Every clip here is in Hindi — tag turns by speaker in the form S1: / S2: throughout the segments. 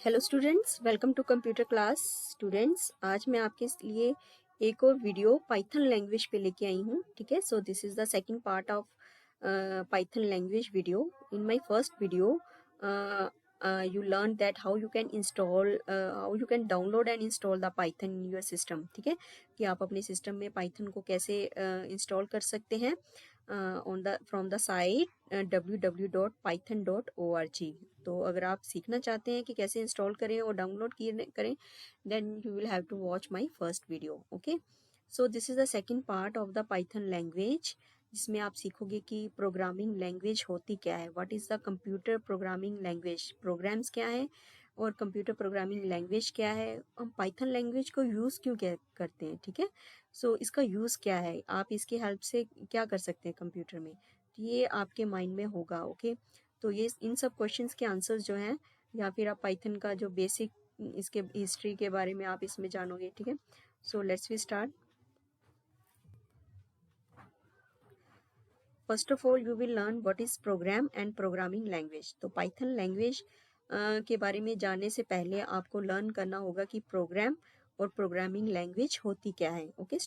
S1: Hello students, welcome to computer class. Students, आज मैं आपके लिए एक और वीडियो पाइथन लैंग्वेज पे लेके आई हूँ। ठीक है, सो this is the second part of Python language video. In my first video you learned that how you can install how you can download and install the python in your system। ठीक है, कि आप अपने सिस्टम में पाइथन को कैसे इंस्टॉल कर सकते हैं on the from the site www.python.org। तो अगर आप सीखना चाहते हैं कि कैसे इंस्टॉल करें और डाउनलोड करें, then you will have to watch my first video. Okay, so this is the second part of the Python language, जिसमें आप सीखोगे कि प्रोग्रामिंग लैंग्वेज होती क्या है, what is the computer programming language, programs क्या है और कंप्यूटर प्रोग्रामिंग लैंग्वेज क्या है, हम पाइथन लैंग्वेज को यूज़ क्यों क्या करते हैं। ठीक है, सो इसका यूज़ क्या है, आप इसकी हेल्प से क्या कर सकते हैं कंप्यूटर में, ये आपके माइंड में होगा। ओके, तो ये इन सब क्वेश्चंस के आंसर्स जो हैं, या फिर आप पाइथन का जो बेसिक इसके हिस्ट्री के बारे में आप इसमें जानोगे। ठीक है, so let's we start. First of all you will learn what is program and programming language. तो पाइथन लैंग्वेज के बारे में जानने से पहले आपको लर्न करना होगा कि प्रोग्राम और प्रोग्रामिंग लैंग्वेज होती क्या है। ओके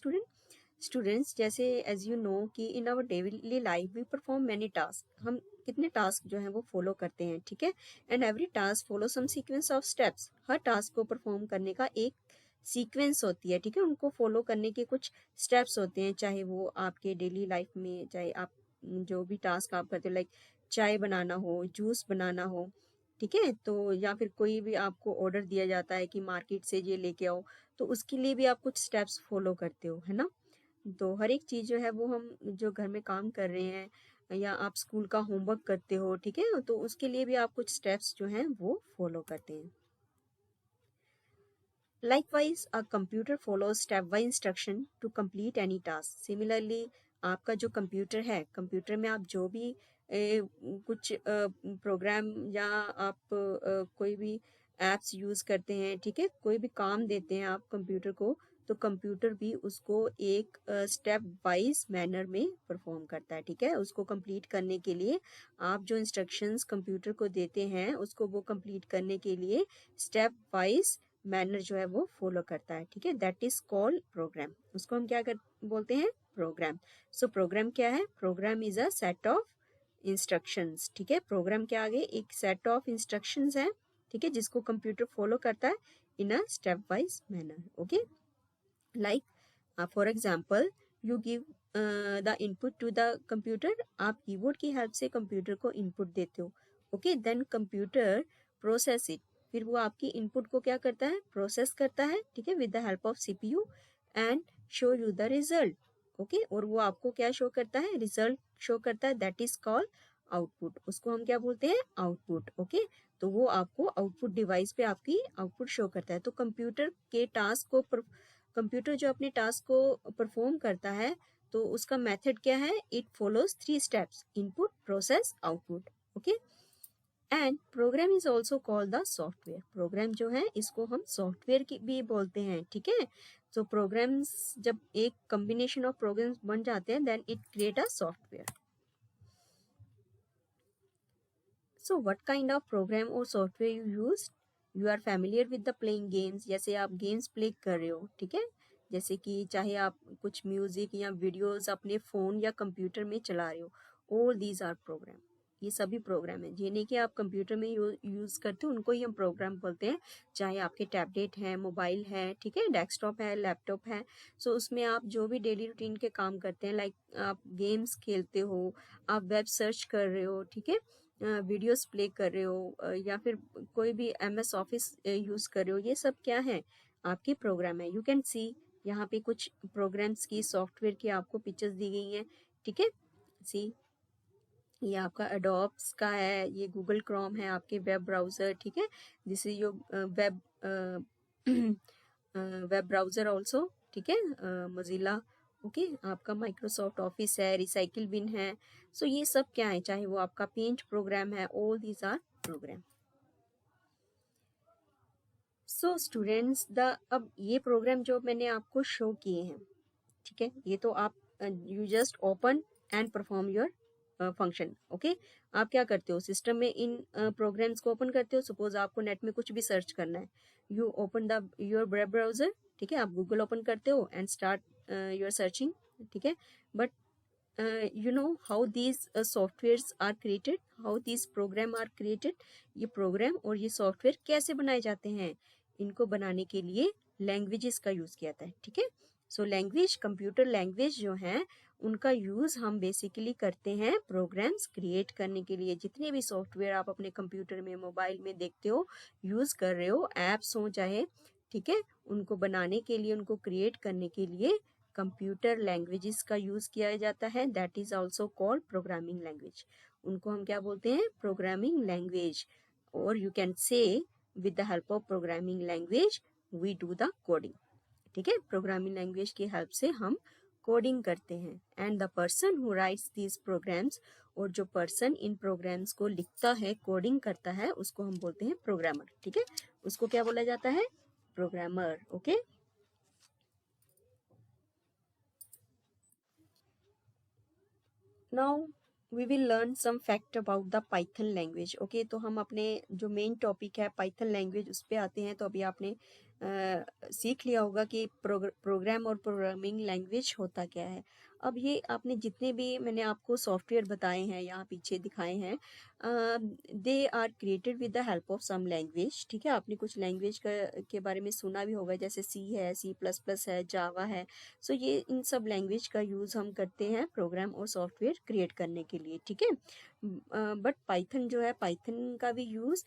S1: स्टूडेंट्स, जैसे एज यू नो कि in our daily life we perform many task, हम कितने टास्क जो हैं वो फॉलो करते हैं। ठीक है, and every task follow some sequence of steps, हर टास्क को परफॉर्म करने का एक सीक्वेंस होती है। ठीक है, उनको फॉलो करने के कुछ स्टेप्स होते हैं, चाहे वो आपके डेली लाइफ में, चाहे आप जो भी टास्क आप करते हो, लाइक चाय बनाना हो, जूस बनाना हो। ठीक है, तो या फिर कोई भी आपको ऑर्डर दिया जाता है कि मार्केट से ये लेके आओ, तो उसके लिए भी आप कुछ स्टेप्स फॉलो करते हो, है ना। तो हर एक चीज़ जो है वो हम जो घर में काम कर रहे हैं या आप स्कूल का होमवर्क करते हो, ठीक है, तो उसके लिए भी आप कुछ स्टेप्स जो हैं वो फॉलो करते हैं। Likewise, a computer follows step-wise instruction to complete any task. Similarly, आपका जो कंप्यूटर है, कंप्यूटर में आप जो भी कुछ प्रोग्राम या आप कोई भी एप्स यूज़ करते हैं, ठीक है, कोई भी काम देते हैं आप कंप्यूटर को, तो कंप्यूटर भी उसको एक स्टेप वाइज मैनर में परफॉर्म करता है। ठीक है, उसको कंप्लीट करने के लिए आप जो इंस्ट्रक्शंस कंप्यूटर को देते हैं, उसको वो कंप्लीट करने के लिए स्टेप वाइज मैनर जो है वो फॉलो करता है। ठीक है, दैट इज कॉल्ड प्रोग्राम। उसको हम क्या बोलते हैं, प्रोग्राम। सो प्रोग्राम क्या है, program is a set of instructions. ठीक है, प्रोग्राम के आगे एक सेट ऑफ इंस्ट्रक्शंस है, ठीक है, जिसको कंप्यूटर फॉलो करता है in a step wise manner. Okay, like for example you give the input to the computer, आप कीबोर्ड की हेल्प से कंप्यूटर को इनपुट देते हो। Okay, then computer process it, फिर वो आपकी इनपुट को क्या करता है, प्रोसेस करता है। ठीक है, with the help of CPU and show you the result. Okay, और वो आपको क्या शो करता है, रिजल्ट शो करता है, दैट इज कॉल्ड आउटपुट। उसको हम क्या बोलते हैं, आउटपुट। ओके, तो वो आपको आउटपुट डिवाइस पे आपकी आउटपुट शो करता है। तो कंप्यूटर के टास्क को कंप्यूटर जो अपने टास्क को परफॉर्म करता है, तो उसका मेथड क्या है, it follows 3 steps, input, process, output. Okay, and program is also called the software. Program जो है इसको हम सॉफ्टवेयर की भी बोलते हैं। ठीक है, तो प्रोग्राम्स जब एक कॉम्बिनेशन ऑफ प्रोग्राम्स बन जाते हैं, then it create a software. So what kind of program और software you use, you are familiar with the playing games, जैसे आप गेम्स प्ले कर रहे हो। ठीक है, जैसे कि चाहे आप कुछ म्यूजिक या वीडियोस अपने फ़ोन या कंप्यूटर में चला रहे हो, ऑल दीज आर प्रोग्राम। ये सभी प्रोग्राम है, जिन्हें कि आप कंप्यूटर में यूज़ करते हो, उनको ही हम प्रोग्राम बोलते हैं। चाहे आपके टैबलेट है, मोबाइल है, ठीक है, डेस्कटॉप है, लैपटॉप है, सो उसमें आप जो भी डेली रूटीन के काम करते हैं, लाइक आप गेम्स खेलते हो, आप वेब सर्च कर रहे हो, ठीक है, वीडियोस प्ले कर रहे हो, या फिर कोई भी MS ऑफिस यूज़ कर रहे हो, ये सब क्या है, आपके प्रोग्राम है। यू कैन सी यहाँ पे कुछ प्रोग्राम्स की, सॉफ्टवेयर की आपको पिक्चर्स दी गई हैं। ठीक है, सी ये आपका एडोब्स का है, ये गूगल क्रोम है, आपके वेब ब्राउज़र। ठीक है, this is your web web browser also. ठीक है, मोजिला। ओके, आपका माइक्रोसॉफ्ट ऑफिस है, रिसाइकिल बिन है। सो ये सब क्या है, चाहे वो आपका पेंट प्रोग्राम है, all these are program. So students, the अब ये प्रोग्राम जो मैंने आपको शो किए हैं, ठीक है, ये तो आप you just open and perform your function. Okay, आप क्या करते हो, सिस्टम में इन प्रोग्राम्स को ओपन करते हो। सपोज आपको नेट में कुछ भी सर्च करना है, you open the your web browser, ठीक है, आप गूगल ओपन करते हो एंड स्टार्ट योर सर्चिंग, ठीक है। But you know how these softwares are created, how these program are created, ये प्रोग्राम और ये सॉफ्टवेयर कैसे बनाए जाते हैं, इनको बनाने के लिए लैंग्वेजेस का यूज़ किया जाता है, ठीक है। सो लैंग्वेज, कंप्यूटर लैंग्वेज जो है उनका यूज़ हम बेसिकली करते हैं प्रोग्राम्स क्रिएट करने के लिए। जितने भी सॉफ्टवेयर आप अपने कंप्यूटर में, मोबाइल में देखते हो, यूज़ कर रहे हो, ऐप्स हो चाहे, ठीक है, उनको बनाने के लिए, उनको क्रिएट करने के लिए कंप्यूटर लैंग्वेजेस का यूज़ किया जाता है। That is also called programming language. उनको हम क्या बोलते हैं, प्रोग्रामिंग लैंग्वेज। और you can say with the help of programming language we do the coding, ठीक है। प्रोग्रामिंग लैंग्वेज की हेल्प से हम कोडिंग करते हैं। And the person who writes these programs, और जो पर्सन इन प्रोग्राम्स को लिखता है, कोडिंग करता है, उसको हम बोलते हैं प्रोग्रामर, ठीक है। उसको क्या बोला जाता है, programmer. Okay, now we will learn some fact about the Python language. Okay, तो हम अपने जो मेन टॉपिक है पाइथन लैंग्वेज उस पर आते हैं। तो अभी आपने सीख लिया होगा कि प्रोग्राम और प्रोग्रामिंग लैंग्वेज होता क्या है। अब ये आपने जितने भी मैंने आपको सॉफ्टवेयर बताए हैं, यहाँ पीछे दिखाए हैं, they are created with the help of some language, ठीक है। आपने कुछ लैंग्वेज के बारे में सुना भी होगा, जैसे सी है, C++ है, जावा है। सो ये इन सब लैंग्वेज का यूज़ हम करते हैं प्रोग्राम और सॉफ्टवेयर क्रिएट करने के लिए, ठीक है। बट पाइथन जो है, पाइथन का भी यूज़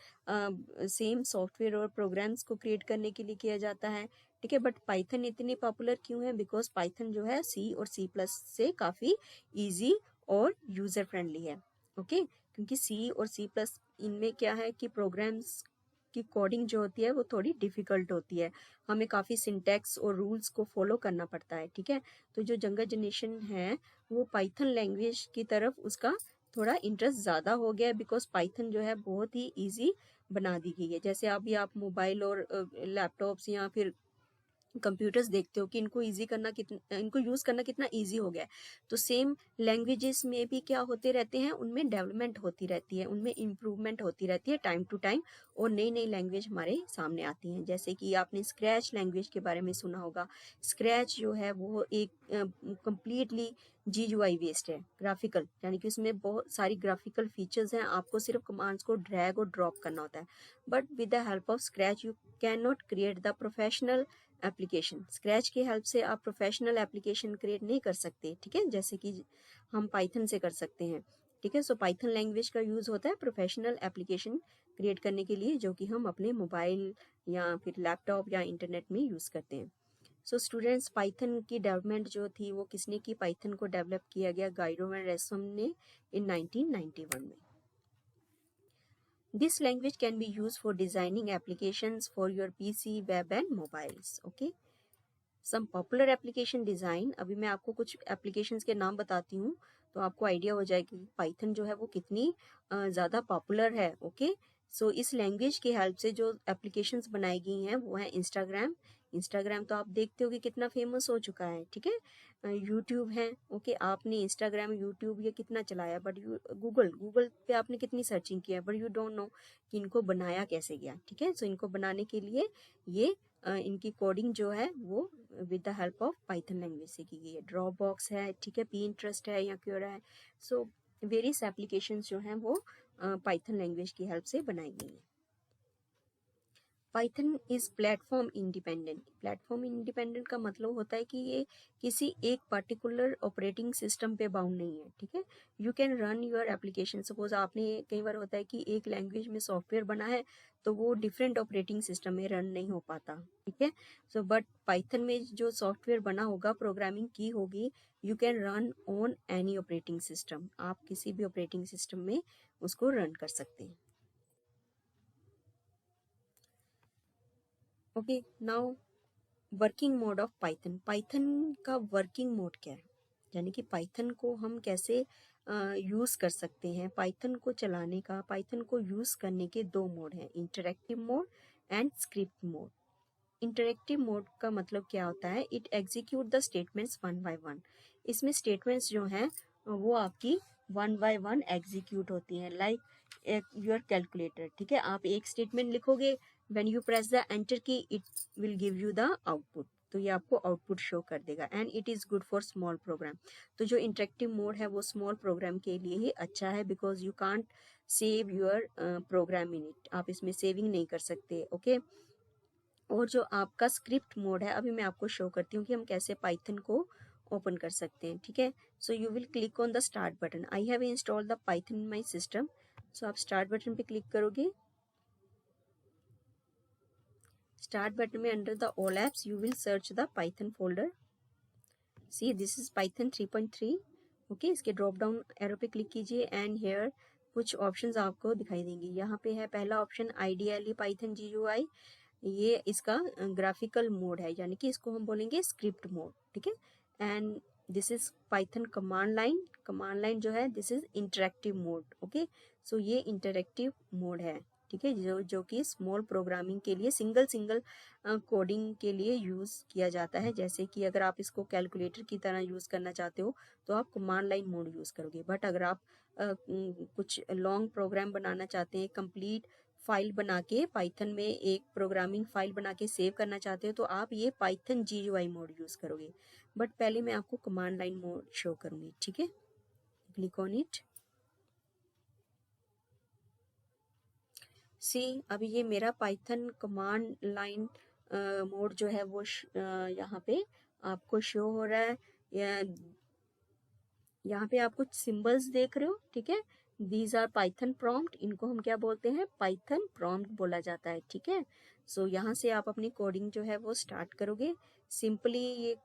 S1: सेम सॉफ्टवेयर और प्रोग्राम्स को क्रिएट करने के लिए किया जाता है, ठीक है। बट पाइथन इतनी पॉपुलर क्यों है, बिकॉज पाइथन जो है C और C+ से काफ़ी ईजी और यूज़र फ्रेंडली है। ओके, क्योंकि C और C+ इनमें क्या है कि प्रोग्राम्स की कोडिंग जो होती है वो थोड़ी डिफ़िकल्ट होती है, हमें काफ़ी सिंटैक्स और रूल्स को फॉलो करना पड़ता है, ठीक है। तो जो यंगर जनरेशन है वो पाइथन लैंग्वेज की तरफ उसका थोड़ा इंटरेस्ट ज़्यादा हो गया है, बिकॉज पाइथन जो है बहुत ही ईजी बना दी गई है। जैसे अभी आप मोबाइल और लैपटॉप्स या फिर कंप्यूटर्स देखते हो कि इनको ईजी करना कितना, इनको यूज़ करना कितना ईजी हो गया है। तो सेम लैंग्वेजेस में भी क्या होते रहते हैं, उनमें डेवलपमेंट होती रहती है, उनमें इम्प्रूवमेंट होती रहती है टाइम टू टाइम, और नई नई लैंग्वेज हमारे सामने आती हैं। जैसे कि आपने स्क्रैच लैंग्वेज के बारे में सुना होगा। स्क्रैच जो है वो एक कम्प्लीटली GUI बेस्ड है, ग्राफिकल, यानी कि उसमें बहुत सारी ग्राफिकल फीचर्स हैं, आपको सिर्फ कमांड्स को ड्रैग और ड्रॉप करना होता है। But with the help of scratch you can not create the professional application. Scratch की हेल्प से आप प्रोफेशनल एप्लीकेशन क्रिएट नहीं कर सकते, ठीक है, जैसे कि हम पाइथन से कर सकते हैं, ठीक है। सो पाइथन लैंग्वेज का यूज़ होता है प्रोफेशनल एप्लीकेशन क्रिएट करने के लिए, जो कि हम अपने मोबाइल या फिर लैपटॉप या इंटरनेट में यूज़ करते हैं। सो स्टूडेंट्स, पाइथन की डेवलपमेंट जो थी वो किसने की, पाइथन को डेवलप किया गया गाइडो एंड रेसम ने इन 1991 में। This language can be used for designing applications for your PC, web and mobiles. Okay. Some popular application design, अभी मैं आपको कुछ एप्लीकेशंस के नाम बताती हूँ तो आपको आइडिया हो जाएगा कि पाइथन जो है वो कितनी ज़्यादा पॉपुलर है। ओके, सो इस लैंग्वेज की हेल्प से जो एप्लीकेशंस बनाई गई हैं वो है इंस्टाग्राम। इंस्टाग्राम तो आप देखते हो कि कितना फेमस हो चुका है, ठीक है। यूट्यूब है, ओके, आपने इंस्टाग्राम, यूट्यूब ये कितना चलाया, बट गूगल गूगल पे आपने कितनी सर्चिंग किया, बट यू डोंट नो कि इनको बनाया कैसे गया, ठीक है। सो इनको बनाने के लिए ये इनकी कोडिंग जो है वो with the help of Python language से की गई है। ड्रॉपबॉक्स है, ठीक है, Pinterest है या क्योरा है। सो वेरियस एप्लीकेशंस जो हैं वो पाइथन लैंग्वेज की हेल्प से बनाई गई हैं। Python is platform independent. Platform independent का मतलब होता है कि ये किसी एक पर्टिकुलर ऑपरेटिंग सिस्टम पे बाउंड नहीं है, ठीक है। You can run your application, suppose आपने, कई बार होता है कि एक लैंग्वेज में सॉफ्टवेयर बना है तो वो डिफरेंट ऑपरेटिंग सिस्टम में रन नहीं हो पाता, ठीक है। सो बट पाइथन में जो सॉफ्टवेयर बना होगा, प्रोग्रामिंग की होगी, you can run on any operating system, आप किसी भी ऑपरेटिंग सिस्टम में उसको रन कर सकते हैं। Okay, now working mode of Python. Python का वर्किंग मोड क्या है, यानी कि पाइथन को हम कैसे यूज़ कर सकते हैं। पाइथन को चलाने का, पाइथन को यूज़ करने के दो मोड हैं, interactive mode and script mode. Interactive mode का मतलब क्या होता है, it execute the statements one by one. इसमें स्टेटमेंट्स जो हैं वो आपकी वन बाय वन एग्जीक्यूट होती हैं, लाइक योर कैलकुलेटर। ठीक है, आप एक स्टेटमेंट लिखोगे, when you press the enter key it will give you the output, तो ये आपको आउटपुट शो कर देगा। And it is good for small program. तो जो इंटरेक्टिव मोड है वो स्मॉल प्रोग्राम के लिए ही अच्छा है, because you can't save your program in it, आप इसमें सेविंग नहीं कर सकते। ओके और जो आपका स्क्रिप्ट मोड है, अभी मैं आपको शो करती हूँ कि हम कैसे पाइथन को ओपन कर सकते हैं। ठीक है, so you will click on the start button. I have install the Python in my system, so आप स्टार्ट बटन पे क्लिक करोगे। स्टार्ट बटन में under the all apps you will search the Python folder. See this is Python 3.3। Okay, इसके ड्रॉप डाउन एरो पे क्लिक कीजिए एंड हेयर कुछ ऑप्शंस आपको दिखाई देंगे। यहाँ पे है पहला ऑप्शन आईडीएलई पाइथन GUI, ये इसका ग्राफिकल मोड है, यानी कि इसको हम बोलेंगे स्क्रिप्ट मोड। ठीक है, and this is Python command line. Command line जो है this is interactive mode. Okay, so ये इंटरेक्टिव मोड है। ठीक है, जो कि स्मॉल प्रोग्रामिंग के लिए सिंगल कोडिंग के लिए यूज़ किया जाता है। जैसे कि अगर आप इसको कैलकुलेटर की तरह यूज़ करना चाहते हो तो आप कमांड लाइन मोड यूज़ करोगे, बट अगर आप कुछ लॉन्ग प्रोग्राम बनाना चाहते हैं, कंप्लीट फाइल बना के पाइथन में एक प्रोग्रामिंग फाइल बना के सेव करना चाहते हो, तो आप ये पाइथन GUI मोड यूज़ करोगे। बट पहले मैं आपको कमांड लाइन मोड शो करूँगी। ठीक है, क्लिक ऑन इट। सी अभी ये मेरा पाइथन कमांड लाइन मोड जो है वो यहाँ पे आपको शो हो रहा है। यहाँ पे आप कुछ सिंबल्स देख रहे हो। ठीक है, दीज आर पाइथन प्रॉम्प्ट, इनको हम क्या बोलते हैं, पाइथन प्रॉम्प्ट बोला जाता है। ठीक है, सो यहाँ से आप अपनी कोडिंग जो है वो स्टार्ट करोगे। सिंपली ये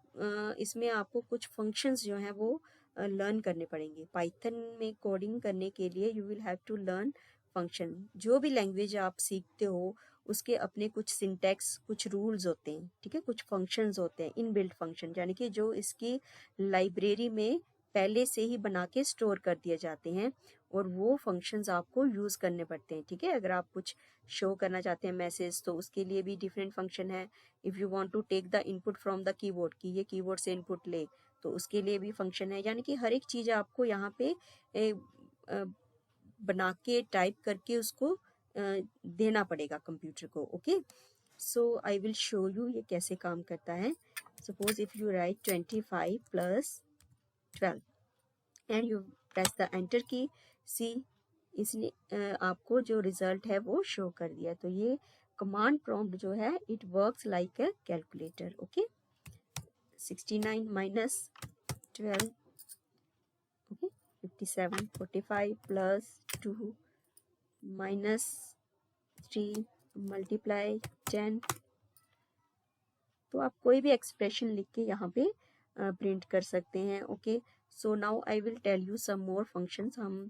S1: इसमें आपको कुछ फंक्शंस जो हैं वो लर्न करने पड़ेंगे। पाइथन में कोडिंग करने के लिए you will have to learn function. जो भी लैंग्वेज आप सीखते हो उसके अपने कुछ सिंटैक्स, कुछ रूल्स होते हैं। ठीक है, कुछ फंक्शंस होते हैं, इनबिल्ट फंक्शन, यानी कि जो इसकी लाइब्रेरी में पहले से ही बना के स्टोर कर दिए जाते हैं और वो फंक्शंस आपको यूज़ करने पड़ते हैं। ठीक है, अगर आप कुछ शो करना चाहते हैं मैसेज, तो उसके लिए भी डिफरेंट फंक्शन है। If you want to take the input from the keyboard, कि ये कीबोर्ड से इनपुट ले, तो उसके लिए भी फंक्शन है। यानी कि हर एक चीज़ आपको यहाँ पे बना के टाइप करके उसको देना पड़ेगा कंप्यूटर को। Okay, so I will show you ये कैसे काम करता है। Suppose if you right 25 + 12 and you press the enter की, सी इसने आपको जो रिजल्ट है वो शो कर दिया। तो ये कमांड प्रॉम्प्ट जो है it works like a calculator. Okay, 69 - 12, okay, 57, 45 + 2 - 3 × 10। तो आप कोई भी एक्सप्रेशन लिख के यहाँ पे प्रिंट कर सकते हैं। Okay, so now I will tell you some more functions. हम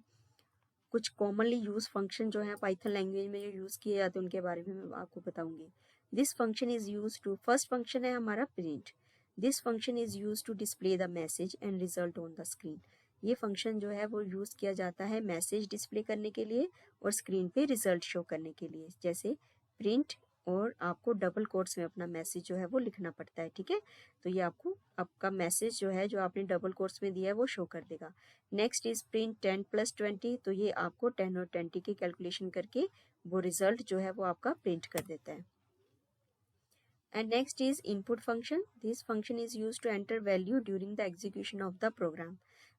S1: कुछ कॉमनली यूज फंक्शन जो है पाइथन लैंग्वेज में जो यूज़ किए जाते हैं उनके बारे में मैं आपको बताऊंगी। This function is use to, first function है हमारा print. This function is use to display the message and result on the screen. ये फंक्शन जो है वो यूज़ किया जाता है मैसेज डिस्प्ले करने के लिए और स्क्रीन पे रिजल्ट शो करने के लिए, जैसे प्रिंट, और आपको डबल कोट्स में अपना मैसेज जो है वो लिखना पड़ता है। ठीक है, तो ये आपको आपका मैसेज जो है जो आपने डबल कोट्स में दिया है वो शो कर देगा। नेक्स्ट इज प्रिंट 10 + 20, तो ये आपको 10 और 20 की कैलकुलेशन करके वो रिजल्ट जो है वो आपका प्रिंट कर देता है। And next is input function. This function is use to enter value during the execution of the program.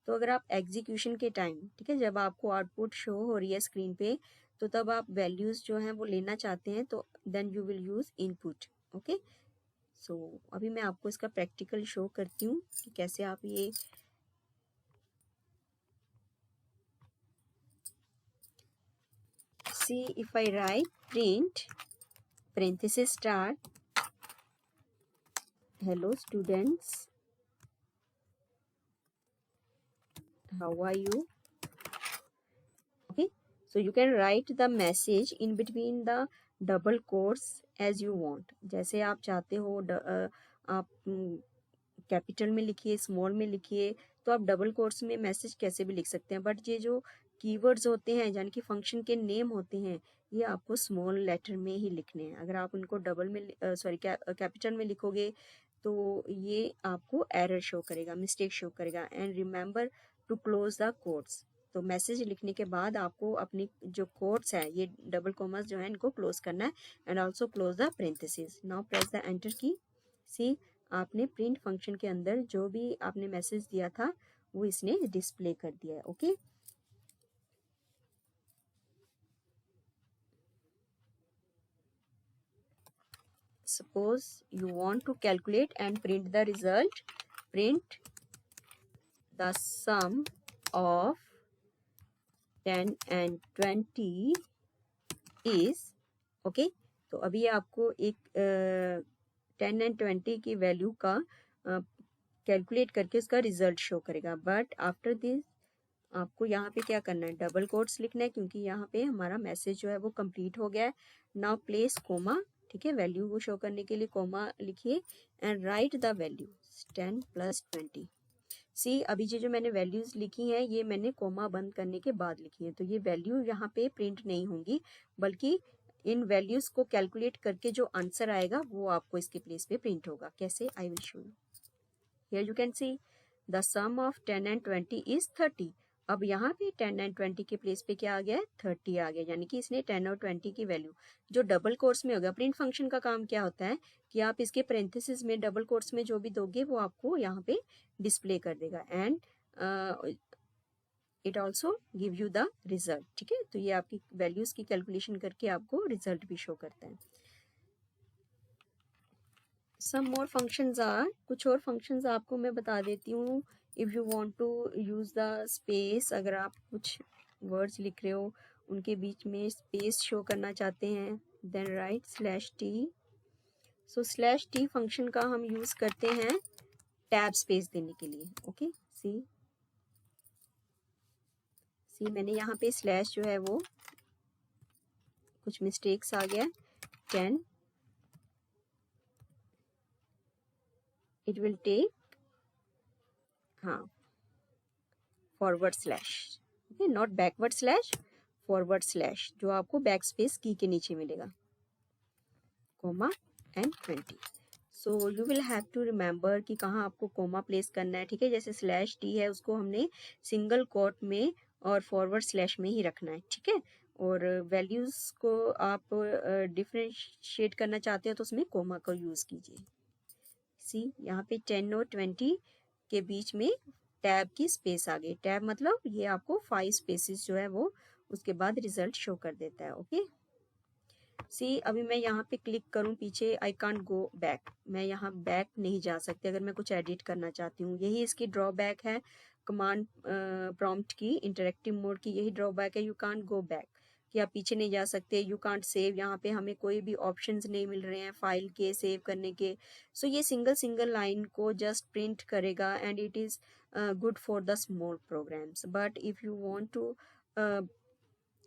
S1: तो अगर आप एग्जीक्यूशन के टाइम, ठीक है, जब आपको आउटपुट शो हो रही है स्क्रीन पे, तो तब आप वैल्यूज जो हैं वो लेना चाहते हैं, तो then you will use input. Okay, so अभी मैं आपको इसका प्रैक्टिकल शो करती हूँ कि कैसे आप ये see if I write print parenthesis start hello students, how are you? Okay, so you can write the message in between the double quotes as you want। जैसे आप चाहते हो आप कैपिटल में लिखिए, स्मॉल में लिखिए, तो आप डबल कोट्स में मैसेज कैसे भी लिख सकते हैं। बट ये जो कीवर्ड्स होते हैं यानी कि फंक्शन के नेम होते हैं, ये आपको स्मॉल लेटर में ही लिखने हैं। अगर आप उनको डबल में सॉरी कैपिटल में लिखोगे तो ये आपको एरर शो करेगा, मिस्टेक शो करेगा। And remember to close the quotes, तो मैसेज लिखने के बाद आपको अपनी जो कोट्स है, ये डबल कॉमर्स जो है इनको क्लोज करना है and also close the parenthesis. Now press the enter की। सी, आपने प्रिंट फंक्शन के अंदर जो भी आपने मैसेज दिया था वो इसने डिस्प्ले कर दिया है। Okay, suppose you want to calculate and print the result, print the sum of 10 and 20 is okay। तो अभी आपको एक 10 एंड 20 की वैल्यू का कैलकुलेट करके उसका रिजल्ट शो करेगा। बट आफ्टर दिस आपको यहाँ पे क्या करना है, डबल कोट्स लिखना है, क्योंकि यहाँ पे हमारा मैसेज जो है वो कंप्लीट हो गया है। नाउ प्लेस कोमा, ठीक है, वैल्यू को शो करने के लिए कोमा लिखिए एंड राइट द वैल्यू 10 + 20। सी, अभी जो मैंने वैल्यूज लिखी हैं ये मैंने कोमा बंद करने के बाद लिखी है, तो ये वैल्यू यहाँ पे प्रिंट नहीं होंगी, बल्कि इन वैल्यूज को कैलकुलेट करके जो आंसर आएगा वो आपको इसके प्लेस पे प्रिंट होगा। कैसे, I will show you. Here you can see the sum of 10 and 20 is 30। अब यहाँ पे 10 एंड 20 के प्लेस पे क्या आ गया है, 30 आ गया, यानी कि इसने 10 और 20 की वैल्यू जो डबल कोट्स में होगा। प्रिंट फंक्शन का काम क्या होता है कि आप इसके पेरेंथेसिस में डबल कोट्स में जो भी दोगे वो आपको यहाँ पे डिस्प्ले कर देगा and it also give you the result. ठीक है, तो ये आपकी वैल्यूज की कैलकुलेशन करके आपको रिजल्ट भी शो करता है। सम मोर फंक्शंस आर, कुछ और फंक्शंस आपको मैं बता देती हूँ। If you want to use the space, अगर आप कुछ वर्ड्स लिख रहे हो उनके बीच में स्पेस शो करना चाहते हैं, देन राइट /t। सो /t फंक्शन का हम यूज़ करते हैं टैब स्पेस देने के लिए। ओके, सी मैंने यहाँ पे स्लैश जो है वो कुछ मिस्टेक्स आ गया, 10 इट विल टेक, हाँ, forward slash, okay, not backward slash, forward slash जो आपको बैक स्पेस की के नीचे मिलेगा, comma and 20। So you will have to remember कि कहाँ आपको कोमा प्लेस करना है। ठीक है, जैसे /t है उसको हमने सिंगल कोट में और फॉरवर्ड स्लैश में ही रखना है। ठीक है, और वैल्यूज को आप डिफरेंशिएट करना चाहते हो तो उसमें कोमा का यूज कीजिए। सी, यहाँ पे 10 और 20 के बीच में टैब की स्पेस आ गई। टैब मतलब ये आपको 5 स्पेसेस जो है वो उसके बाद रिजल्ट शो कर देता है। ओके, सी, अभी मैं यहाँ पे क्लिक करूँ पीछे, आई कांट गो बैक, मैं यहाँ बैक नहीं जा सकती अगर मैं कुछ एडिट करना चाहती हूँ। यही इसकी ड्रॉबैक है कमांड प्रॉम्प्ट की, इंटरेक्टिव मोड की यही ड्रॉबैक है, यू कांट गो बैक, कि आप पीछे नहीं जा सकते। यू कांट सेव, यहाँ पे हमें कोई भी ऑप्शंस नहीं मिल रहे हैं फाइल के सेव करने के। सो ये सिंगल लाइन को जस्ट प्रिंट करेगा and it is good for the small programs. But if you want to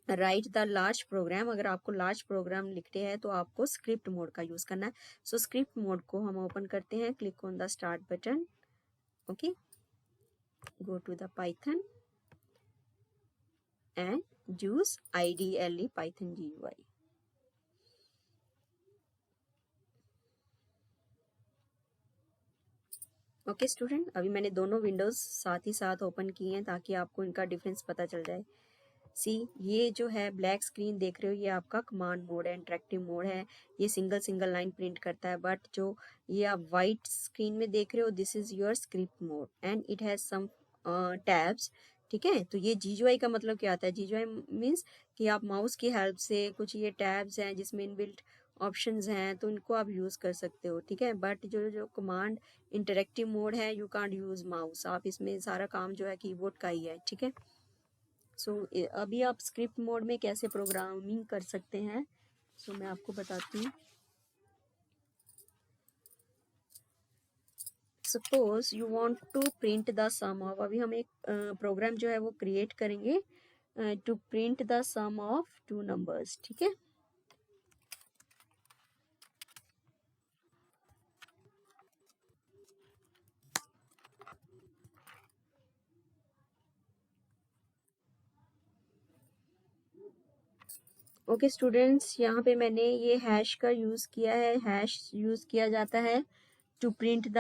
S1: write the large program, अगर आपको लार्ज प्रोग्राम लिखते हैं तो आपको स्क्रिप्ट मोड का यूज़ करना है। सो स्क्रिप्ट मोड को हम ओपन करते हैं, click on the start button, okay, go to the Python and use IDLE Python GUI। Okay student, अभी मैंने दोनों विंडोज साथ ही साथ ओपन की हैं ताकि आपको इनका डिफरेंस पता चल जाए। सी, ये जो है ब्लैक स्क्रीन देख रहे हो ये आपका कमांड मोड है, इंटरेक्टिव मोड है, ये सिंगल लाइन प्रिंट करता है। बट जो ये आप वाइट स्क्रीन में देख रहे हो this is your script mode and it has some tabs. ठीक है, तो ये GUI का मतलब क्या आता है, GUI मीन्स कि आप माउस की हेल्प से कुछ ये टैब्स हैं जिसमें इनबिल्ट ऑप्शंस हैं तो इनको आप यूज़ कर सकते हो। ठीक है, बट जो कमांड इंटरेक्टिव मोड है यू कांट यूज़ माउस, आप इसमें सारा काम जो है कीबोर्ड का ही है। ठीक है, सो अभी आप स्क्रिप्ट मोड में कैसे प्रोग्रामिंग कर सकते हैं सो मैं आपको बताती हूँ। Suppose you want to print the sum of, अभी हम एक प्रोग्राम जो है वो क्रिएट करेंगे to print the sum of 2 numbers. ठीक है, ओके स्टूडेंट्स, यहाँ पे मैंने ये हैश का यूज़ किया है। हैश यूज़ किया जाता है to print the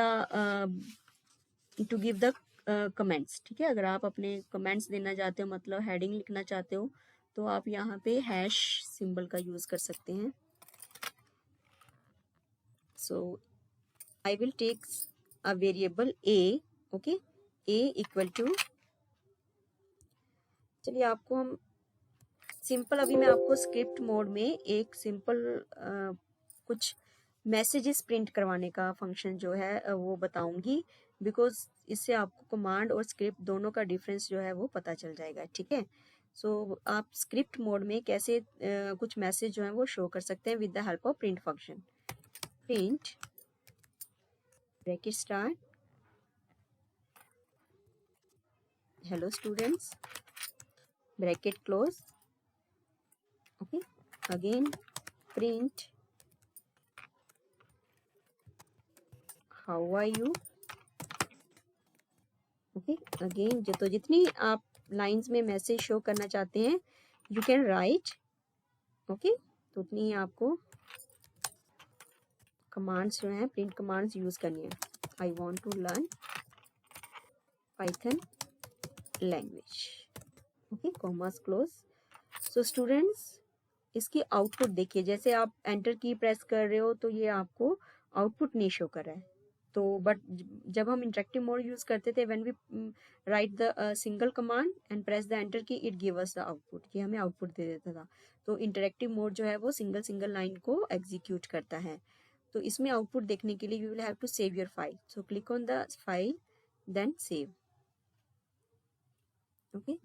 S1: to give the comments, ठीक है। अगर आप अपने कमेंट्स देना चाहते हो, मतलब हेडिंग लिखना चाहते हो, तो आप यहाँ पे हैश सिंबल का यूज़ कर सकते हैं। So I will take a variable A, okay, A equal to, चलिए आपको हम सिंपल, अभी मैं आपको स्क्रिप्ट मोड में एक सिंपल कुछ मैसेजेस प्रिंट करवाने का फंक्शन जो है वो बताऊंगी, बिकॉज इससे आपको कमांड और स्क्रिप्ट दोनों का डिफरेंस जो है वो पता चल जाएगा, ठीक है। सो आप स्क्रिप्ट मोड में कैसे कुछ मैसेज जो है वो शो कर सकते हैं with the help of print function. Print bracket start, hello students, bracket close, okay, again print how are you, okay, again तो जितनी आप लाइंस में मैसेज शो करना चाहते हैं यू कैन राइट, ओके, तो उतनी ही आपको कमांड्स जो हैं प्रिंट कमांड्स यूज करनी है। I want to learn Python language, okay, commas close. So students, इसकी आउटपुट देखिए, जैसे आप एंटर की प्रेस कर रहे हो तो ये आपको आउटपुट नहीं शो कर रहा है। तो बट जब हम इंटरेक्टिव मोड यूज करते थे, when we write the single command and press the enter key, it give us the output, ये हमें आउटपुट दे देता था। तो इंटरेक्टिव मोड जो है वो सिंगल सिंगल लाइन को एग्जीक्यूट करता है। तो इसमें आउटपुट देखने के लिए you will have to save your file, so click on the file then save, okay.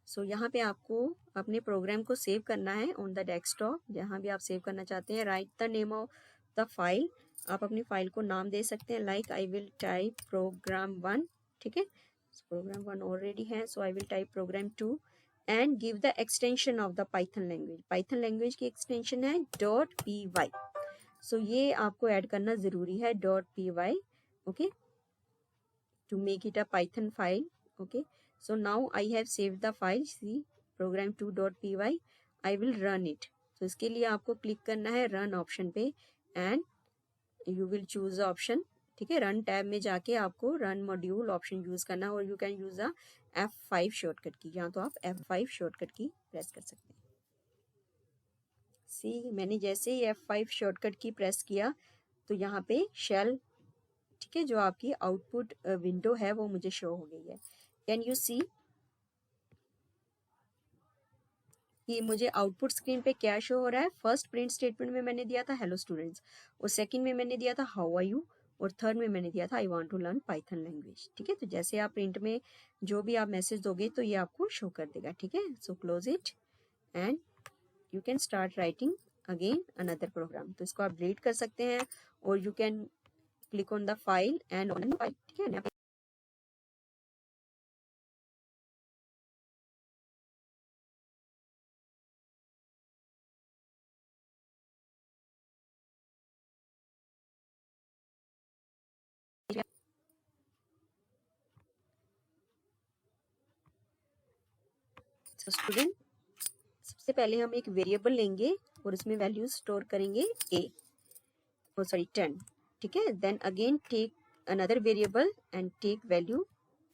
S1: So यहाँ पे आपको अपने प्रोग्राम को सेव करना है ऑन द डेस्कटॉप, जहाँ भी आप सेव करना चाहते हैं। Right the name of the file, आप अपनी फाइल को नाम दे सकते हैं, like I will type program1, ठीक है, program1 ऑलरेडी है, so I will type program2 and give the extension of the Python language. Python language की एक्सटेंशन है .py, सो ये आपको ऐड करना जरूरी है .py, okay, to make it a Python file, okay. So now I have saved the file, see program2.py, I will run it। तो इसके लिए आपको क्लिक करना है रन ऑप्शन पे and you will choose option, ठीक है। रन टैब में जाके आपको रन मॉड्यूल ऑप्शन यूज करना है, और you can use the F5 shortcut की, यहाँ तो आप F5 शॉर्टकट की प्रेस कर सकते हैं। सी मैंने जैसे ही F5 शॉर्टकट की प्रेस किया तो यहाँ पे शेल, ठीक है, जो आपकी आउटपुट विंडो है वो मुझे शो हो गई है। कैन यू सी कि मुझे आउटपुट स्क्रीन पे क्या शो हो रहा है। फर्स्ट प्रिंट स्टेटमेंट में मैंने दिया था हेलो स्टूडेंट्स, और सेकंड में मैंने दिया था हाउ आर यू, और थर्ड में मैंने दिया था I want to learn Python language, ठीक है। तो जैसे आप प्रिंट में जो भी आप मैसेज दोगे तो ये आपको शो कर देगा, ठीक है। So close it and you can start writing again another program. तो इसको आप डिलीट कर सकते हैं, और you can click on the file and on file, ठीक है। तो स्टूडेंट, सबसे पहले हम एक वेरिएबल लेंगे और उसमें वैल्यू स्टोर करेंगे a, ओ सॉरी 10, ठीक है। Then again take another variable and take value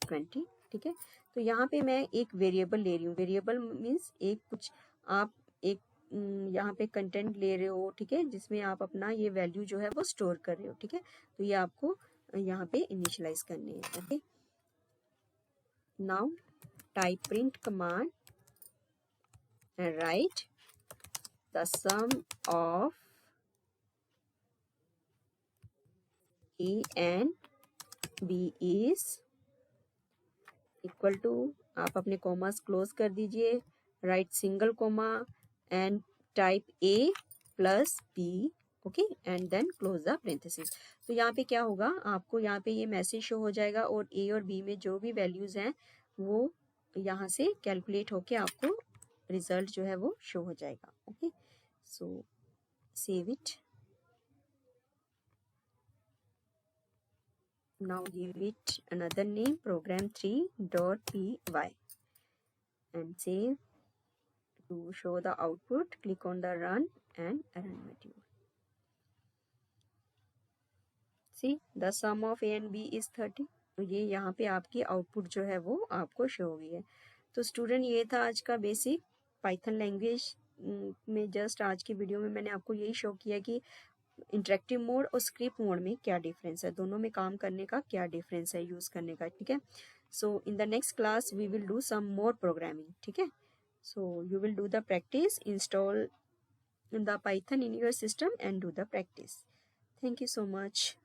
S1: 20, ठीक है। तो यहाँ पे मैं एक वेरिएबल ले रही हूँ। वेरिएबल मीन्स एक कुछ आप एक यहाँ पे कंटेंट ले रहे हो, ठीक है, जिसमें आप अपना ये वैल्यू जो है वो स्टोर कर रहे हो, ठीक है। तो ये आपको यहाँ पे इनिशियलाइज करने हैं, okay. Now type print command and write the sum of A and B is equal to, आप अपने कॉमास क्लोज कर दीजिए, write single comma and type A plus B, okay, and then close the parenthesis. तो यहाँ पे क्या होगा, आपको यहाँ पे ये मैसेज शो हो जाएगा, और A और B में जो भी वैल्यूज हैं वो यहाँ से कैलकुलेट होके आपको रिजल्ट जो है वो शो हो जाएगा, okay. So save it, now give it another name program3.py and save. To show the output click on the run and run module. See the sum of A and B is 30, तो ये यहाँ पे आपकी आउटपुट जो है वो आपको शो हो गई है। तो स्टूडेंट ये था आज का बेसिक पाइथन लैंग्वेज में। जस्ट आज की वीडियो में मैंने आपको यही शो किया कि इंटरेक्टिव मोड और स्क्रिप्ट मोड में क्या डिफरेंस है, दोनों में काम करने का क्या डिफरेंस है यूज़ करने का, ठीक है। So in the next class we will do some more programming, ठीक है। सो you will do the practice, install the Python in your system and do the practice. Thank you so much.